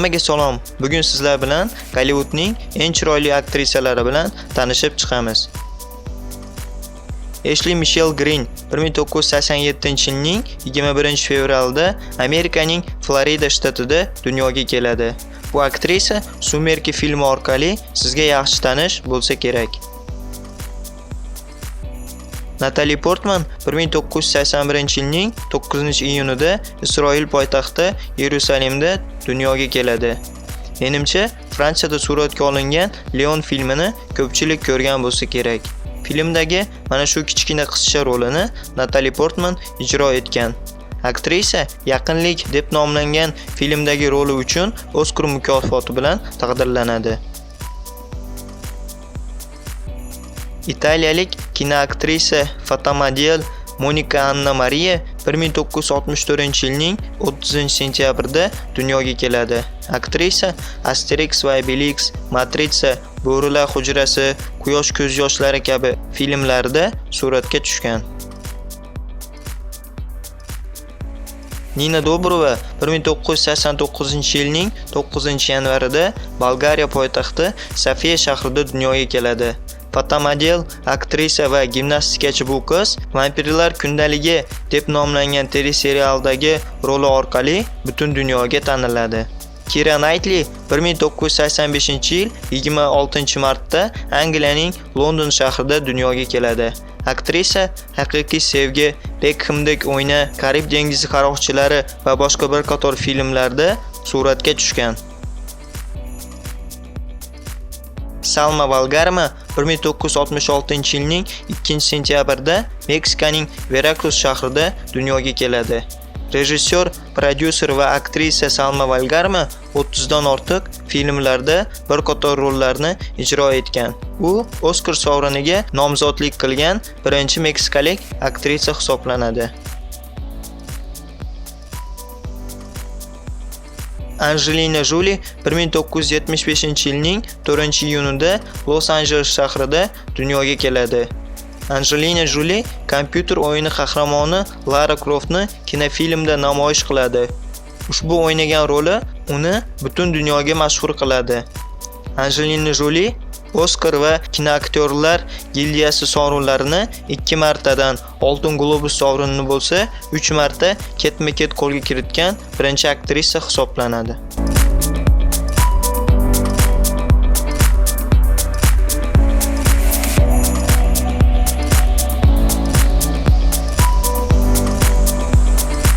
Hammaga salom. Bugun sizlar bilan Gollivudning eng chiroyli aktrisalari bilan tanishib chiqamiz. Ashley Michelle Green 1987-yilning 21-fevralda Amerikaning Florida shtatida dunyoga keladi. Bu aktrisa Sumerki filmi orqali sizga yaxshi tanish bo'lsa kerak. Natalie Portman 1981-yilning 9-iyunida Isroil poytaxti Yerusalimda dunyoga keladi. Menimcha, Fransiyada suratga olingan Leon filmini ko'pchilik ko'rgan bo'lsa kerak. Filmdagi mana shu kichkina qizcha rolini Natalie Portman ijro etgan. Aktrisa Yaqinlik deb nomlangan filmdagi roli uchun Oskar mukofoti bilan taqdirlanadi. Italiyalik kinoaktrisa fotomodel Monica Anna Maria 1964-yilning 30-sentyabrda dunyoga keladi. Aktrisa Asterix va Obelix, Matrica, Bo'rilar hujrasi, Quyosh ko'z yoshlari kabi filmlarda suratga tushgan. Nina Dobrova 1989-yilning 9-yanvarida Bolgariya poytaxti Sofiya shahrida dunyoga keladi. Fotomodel, aktrisa va gimnastikachi bu qiz Vampirlar kundaligi deb nomlangan teleserialdagi roli orqali butun dunyoga taniladi. Keira Knightley 1985-yil 26-martda Angliyaning London shahrida dunyoga keladi. Aktrisa Haqiqiy sevgi, Beckhamdek o'yna, Karib dengizi qaroqchilari va boshqa bir qator filmlarda suratga tushgan. Salma Valgarma 1966-yilning 2-sentyabrda Meksikaning Veracruz shahrida dunyoga keladi. Rejissyor, prodyuser va aktrisa Salma Valgarma 30dan ortiq filmlarda bir qator rollarni ijro etgan. U Oskar sovriniga nomzodlik qilgan birinchi meksikalik aktrisa hisoblanadi. Angelina Jolie 1975-yilning 4-iyunida Los Angeles shahrida dunyoga keladi. Angelina Jolie kompyuter o'yini qahramoni Lara Croftni kinofilmda namoyish qiladi. Ushbu o'ynagan roli uni butun dunyoga mashhur qiladi. Angelina Jolie Oskar va kinoaktyorlar gildiyasi sovrinlarini 2 martadan, Oltin globus sovrinini bo'lsa 3 marta ketma-ket qo'lga kiritgan birinchi aktrisa hisoblanadi.